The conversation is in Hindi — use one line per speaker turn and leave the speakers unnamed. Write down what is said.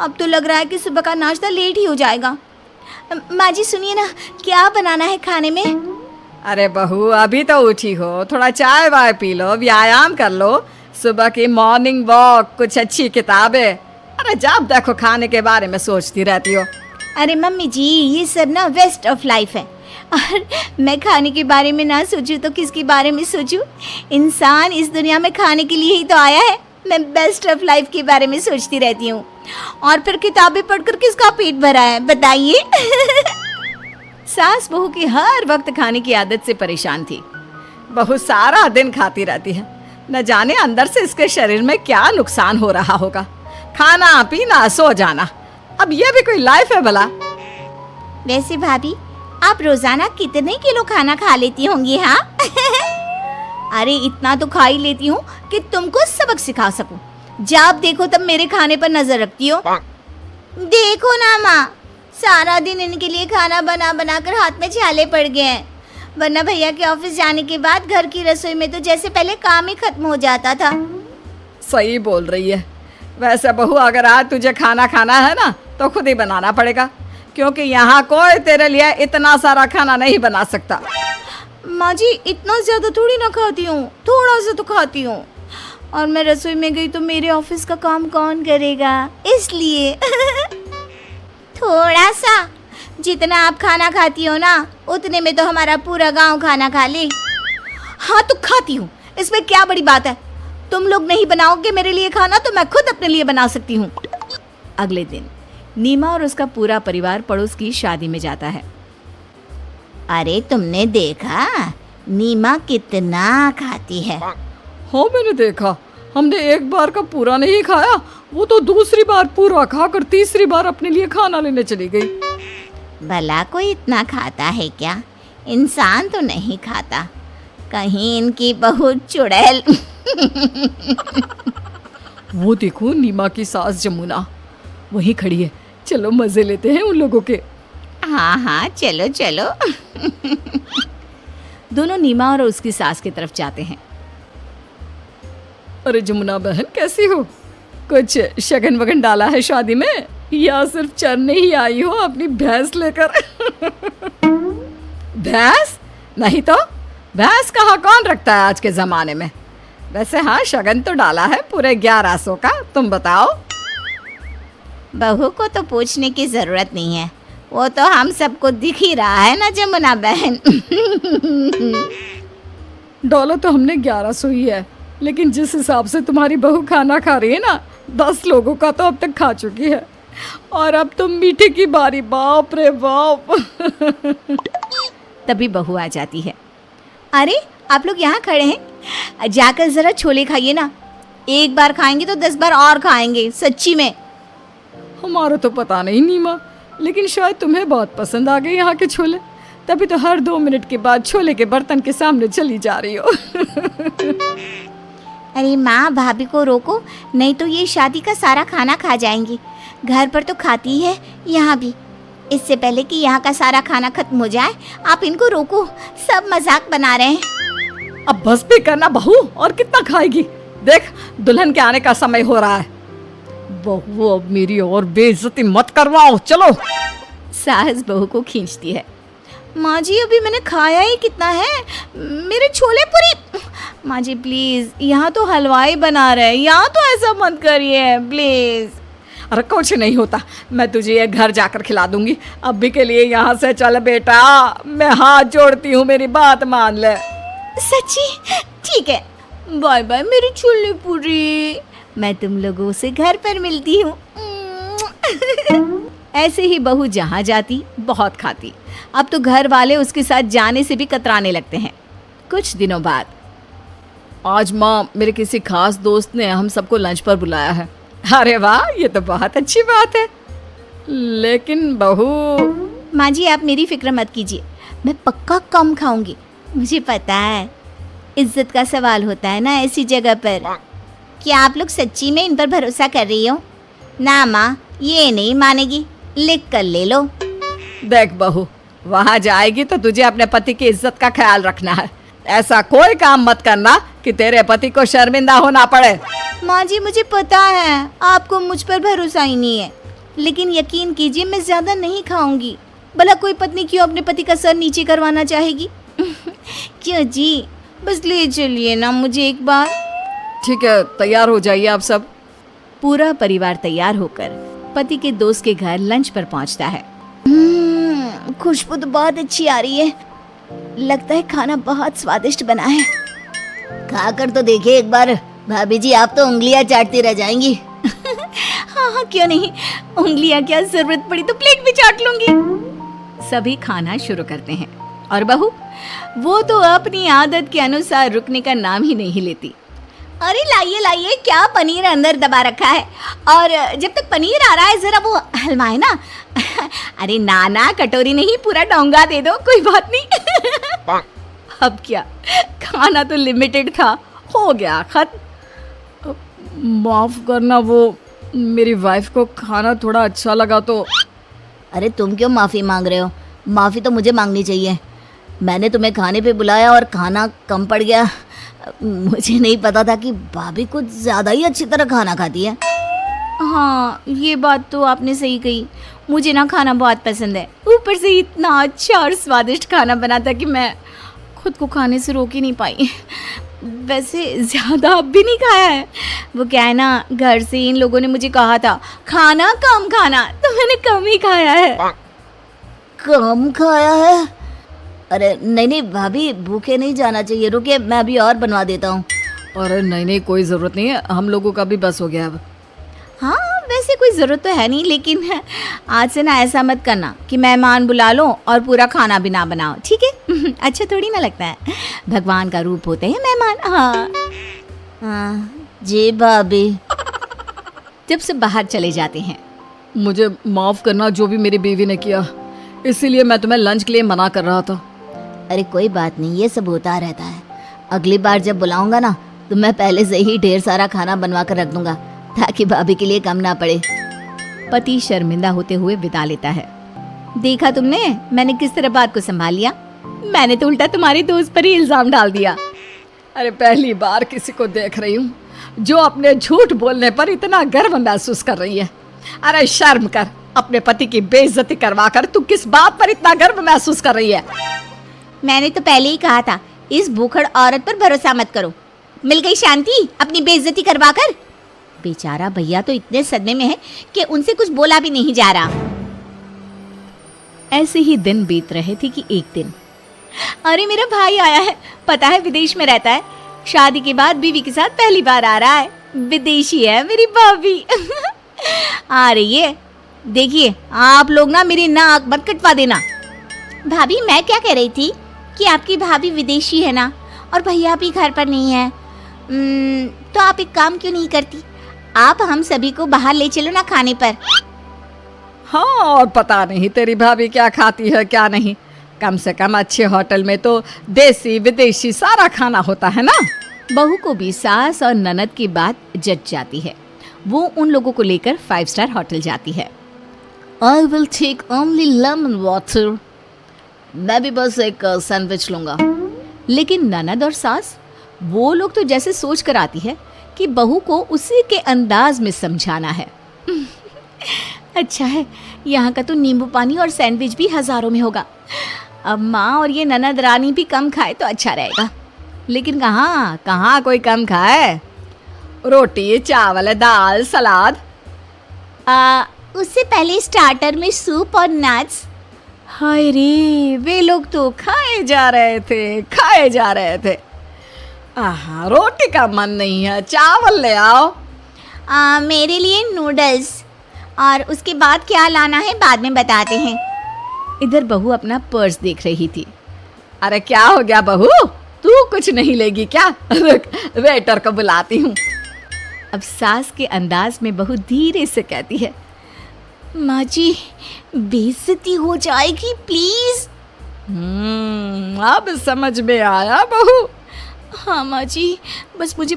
अब तो लग रहा है कि सुबह का नाश्ता लेट ही हो जाएगा। माँ जी सुनिए ना, क्या बनाना है खाने में?
अरे बहू, अभी तो उठी हो, थोड़ा चाय वाय पी लो, व्यायाम कर लो, सुबह की मॉर्निंग वॉक, कुछ अच्छी किताबें। अरे जब देखो खाने के बारे में सोचती रहती हो।
अरे मम्मी जी, ये सब ना वेस्ट ऑफ लाइफ है, और मैं खाने के बारे में ना सोचूं तो किसके बारे में सोचूं? इंसान इस दुनिया में खाने के लिए ही तो आया है। मैं बेस्ट ऑफ लाइफ के बारे में सोचती रहती हूँ, और फिर किताबें पढ़कर किसका पेट भरा है बताइए?
सास बहू की हर वक्त खाने की आदत से परेशान थी। बहू सारा दिन खाती रहती है, न जाने अंदर से इसके शरीर में क्या नुकसान हो रहा होगा। खाना पीना सो जाना, अब ये भी कोई लाइफ है भला?
वैसे भाभी, आप रोजाना कितने किलो खाना खा लेती होंगी? हाँ? अरे इतना तो खा ही लेती हूँ कि तुमको सबक सिखा सकूं। जब देखो तब मेरे खाने पर नजर रखती हो। देखो ना माँ, सारा दिन इनके लिए खाना बना बना कर हाथ में छाले पड़ गए हैं, वरना भैया के ऑफिस जाने के बाद घर की रसोई में तो जैसे पहले काम ही खत्म हो जाता था।
सही बोल रही है। वैसे बहू, अगर आज तुझे खाना खाना है ना तो खुद ही बनाना पड़ेगा, क्योंकि यहाँ कोई तेरे लिए इतना सारा खाना नहीं बना सकता।
माँ जी, इतना ज्यादा थोड़ी ना खाती हूँ, थोड़ा सा तो खाती हूँ, और मैं रसोई में गई तो मेरे ऑफिस का काम कौन करेगा, इसलिए। थोड़ा सा? जितना आप खाना खाती हो ना, उतने में तो हमारा पूरा गांव खाना खा ले। हाँ तो खाती हूँ, इसमें क्या बड़ी बात है? तुम लोग नहीं बनाओगे मेरे लिए खाना तो मैं खुद अपने लिए बना सकती हूँ।
अगले दिन नीमा और उसका पूरा परिवार पड़ोस की शादी में जाता है।
अरे तुमने देखा नीमा कितना खाती है?
हाँ मैंने देखा, हमने एक बार का पूरा नहीं खाया, वो तो दूसरी बार पूरा खाकर तीसरी बार अपने लिए खाना लेने चली गई।
भला कोई इतना खाता है क्या? इंसान तो नहीं खाता, कहीं इनकी बहुत चुड़ैल।
वो देखो नीमा की सास जमुना वहीं खड़ी है, चलो मजे लेते हैं उन लोगों के।
हाँ हाँ चलो चलो।
दोनों नीमा और उसकी सास की तरफ जाते हैं। अरे जमुना बहन, कैसी हो? कुछ शगन वगन डाला है शादी में, या सिर्फ चरने ही आई हो अपनी भैंस लेकर? भैंस नहीं तो भैंस कहाँ कौन रखता है आज के जमाने में। वैसे हाँ, शगन तो डाला है पूरे 1100 का। तुम बताओ।
बहू को तो पूछने की जरूरत नहीं है, वो तो हम सबको दिख ही रहा है ना जमुना बहन।
डॉलर तो हमने 1100 ही है, लेकिन जिस हिसाब से तुम्हारी बहू खाना खा रही है ना, 10 लोगों का तो अब तक खा चुकी है, और अब तो मीठे की बारी। बाप रे बाप।
तभी बहू आ जाती है। अरे आप लोग यहाँ खड़े हैं, जाकर जरा छोले खाइए ना, एक बार खाएंगे तो 10 बार और खाएंगे, सच्ची में।
हमारा तो पता नहीं नीमा, लेकिन शायद तुम्हें बहुत पसंद आ गए यहाँ के छोले, तभी तो हर 2 मिनट के बाद छोले के बर्तन के सामने चली जा रही हो।
अरे माँ, भाभी को रोको, नहीं तो ये शादी का सारा खाना खा जाएंगी। घर पर तो खाती है, यहाँ भी। इससे पहले कि यहाँ का सारा खाना खत्म हो जाए, आप इनको रोको, सब मजाक बना रहे हैं।
अब बस भी करना बहू, और कितना खाएगी? देख, दुल्हन के आने का समय हो रहा है। बहू अब मेरी और बेइज्जती मत करवाओ, चलो।
सास बहू को खींचती है। माँ जी, अभी मैंने खाया ही कितना है, मेरे छोले पूरी। माँ जी प्लीज, यहाँ तो हलवाई बना रहे हैं, यहाँ तो ऐसा मत करिए प्लीज।
अरे कुछ नहीं होता, मैं तुझे ये घर जाकर खिला दूंगी। अभी के लिए यहाँ से चल बेटा, मैं हाथ जोड़ती हूँ, मेरी बात मान ले।
सच्ची? ठीक है, बाय बाय मेरी छोले पूरी, मैं तुम लोगों से घर पर मिलती हूँ।
ऐसे ही बहू जहाँ जाती बहुत खाती। अब तो घर वाले उसके साथ जाने से भी कतराने लगते हैं। कुछ दिनों बाद, आज माँ, मेरे किसी खास दोस्त ने हम सबको लंच पर बुलाया है। अरे वाह, ये तो बहुत अच्छी बात है। लेकिन बहू।
माँ जी आप मेरी फिक्र मत कीजिए, मैं पक्का कम खाऊंगी। मुझे पता है, इज्जत का सवाल होता है ना ऐसी जगह पर। क्या आप लोग सच्ची में इन पर भरोसा कर रही हो? ना माँ, ये नहीं मानेगी, लिख कर ले लो।
देख बहू, वहाँ जाएगी तो तुझे अपने पति की इज्जत का ख्याल रखना है। ऐसा कोई काम मत करना कि तेरे पति को शर्मिंदा होना पड़े।
माँ जी मुझे पता है आपको मुझ पर भरोसा ही नहीं है, लेकिन यकीन कीजिए मैं ज़्यादा नहीं खाऊंगी। भला कोई पत्नी क्यों अपने पति का सर नीचे करवाना चाहेगी? क्यों जी, बस ले चलिए ना मुझे एक बार।
ठीक है, तैयार हो जाइए आप सब।
पूरा परिवार तैयार होकर पति के दोस्त के घर लंच पर पहुंचता है। खुशबू तो बहुत अच्छी आ रही है, लगता है खाना बहुत स्वादिष्ट बना है। खाकर तो देखिए एक बार, भाभी जी आप तो उंगलियां चाटती रह जाएंगी। हाँ हाँ क्यों नहीं, उंगलियां क्या, जरूरत पड़ी तो प्लेट भी चाट लूंगी।
सभी खाना शुरू करते हैं और बहू वो तो अपनी आदत के अनुसार रुकने का नाम ही नहीं लेती।
अरे लाइए लाइए, क्या पनीर अंदर दबा रखा है, और जब तक पनीर आ रहा है जरा वो हलवाए ना। अरे नाना, कटोरी नहीं पूरा डोंगा दे दो, कोई बात नहीं।
अब क्या, खाना तो लिमिटेड था, हो गया खत्म। माफ करना, वो मेरी वाइफ को खाना थोड़ा अच्छा लगा तो।
अरे तुम क्यों माफ़ी मांग रहे हो? माफ़ी तो मुझे मांगनी चाहिए। मैंने तुम्हें खाने पे बुलाया और खाना कम पड़ गया। मुझे नहीं पता था कि भाभी कुछ ज़्यादा ही अच्छी तरह खाना खाती है। हाँ ये बात तो आपने सही कही, मुझे ना खाना बहुत पसंद है। ऊपर से इतना अच्छा और स्वादिष्ट खाना बना था कि मैं खुद को खाने से रोक ही नहीं पाई। वैसे ज़्यादा अब भी नहीं खाया है। वो क्या है ना, घर से इन लोगों ने मुझे कहा था खाना कम खाना, तो मैंने कम ही खाया है। कम खाया है? अरे नहीं नहीं भाभी, भूखे नहीं जाना चाहिए, रुकिए मैं अभी और बनवा देता हूँ।
अरे नहीं नहीं, कोई ज़रूरत नहीं है, हम लोगों का भी बस हो गया अब।
हाँ वैसे कोई ज़रूरत तो है नहीं, लेकिन आज से ना ऐसा मत करना कि मेहमान बुला लो और पूरा खाना भी ना बनाओ, ठीक है? अच्छा थोड़ी ना लगता है, भगवान का रूप होते हैं मेहमान। हाँ हाँ जी भाभी।
जब से बाहर चले जाते हैं, मुझे माफ़ करना जो भी मेरी बीवी ने किया, इसीलिए मैं तुम्हें लंच के लिए मना कर रहा था।
अरे कोई बात नहीं, ये सब होता रहता है। अगली बार जब बुलाऊंगा ना तो मैं पहले से ही ढेर सारा खाना बनवा कर रख दूंगा, ताकि भाभी के लिए कम ना पड़े।
पति शर्मिंदा होते हुए विदा लेता है।
देखा तुमने मैंने किस तरह बात को संभाल लिया?
मैंने तो उल्टा तुम्हारे दोस्त पर ही इल्जाम डाल दिया। अरे पहली बार किसी को देख रही हूँ जो अपने झूठ बोलने पर इतना गर्व महसूस कर रही है। अरे शर्म कर, अपने पति की बेइज्जती करवा कर तू किस बात पर इतना गर्व महसूस कर रही है?
मैंने तो पहले ही कहा था, इस भूखड़ औरत पर भरोसा मत करो। मिल गई शांति अपनी बेइज्जती करवा कर। बेचारा भैया तो इतने सदमे में है कि उनसे कुछ बोला भी नहीं जा रहा।
ऐसे ही दिन बीत रहे थे कि एक दिन,
अरे मेरा भाई आया है, पता है विदेश में रहता है, शादी के बाद बीवी के साथ पहली बार आ रहा है। विदेशी है मेरी भाभी। आ रही है, देखिए आप लोग ना मेरी नाक मत कटवा देना। भाभी मैं क्या कह रही थी कि आपकी भाभी विदेशी है ना, और भैया भी घर पर नहीं है, तो आप एक काम क्यों नहीं करती, आप हम सभी को बाहर ले चलो ना खाने पर।
हाँ, और पता नहीं तेरी भाभी क्या खाती है क्या नहीं। कम से कम अच्छे होटल में तो देसी विदेशी सारा खाना होता है ना।
बहू को भी सास और ननद की बात जच जाती है। वो उन लोगों को लेकर 5 स्टार होटल जाती है।
I will take only lemon water. मैं भी बस एक सैंडविच लूँगा।
लेकिन ननद और सास वो लोग तो जैसे सोच कर आती है कि बहू को उसी के अंदाज में समझाना है। अच्छा है, यहाँ का तो नींबू पानी और सैंडविच भी हज़ारों में होगा। अब माँ और ये ननद रानी भी कम खाए तो अच्छा रहेगा।
लेकिन कहाँ कहाँ कोई कम खाए। रोटी, चावल, दाल, सलाद।
उससे पहले स्टार्टर में सूप और नट्स।
हाय रे, वे लोग तो खाए जा रहे थे। आहा, रोटी का मन नहीं है, चावल ले आओ।
मेरे लिए नूडल्स, और उसके बाद क्या लाना है बाद में बताते हैं।
इधर बहू अपना पर्स देख रही थी। अरे क्या हो गया बहू, तू कुछ नहीं लेगी क्या? रुक, वेटर को बुलाती हूँ।
अब सास के अंदाज में बहू धीरे से कहती है, माँ जी बेइज्जती हो जाएगी प्लीज।
अब समझ में आया बहू।
हाँ माँ जी, बस मुझे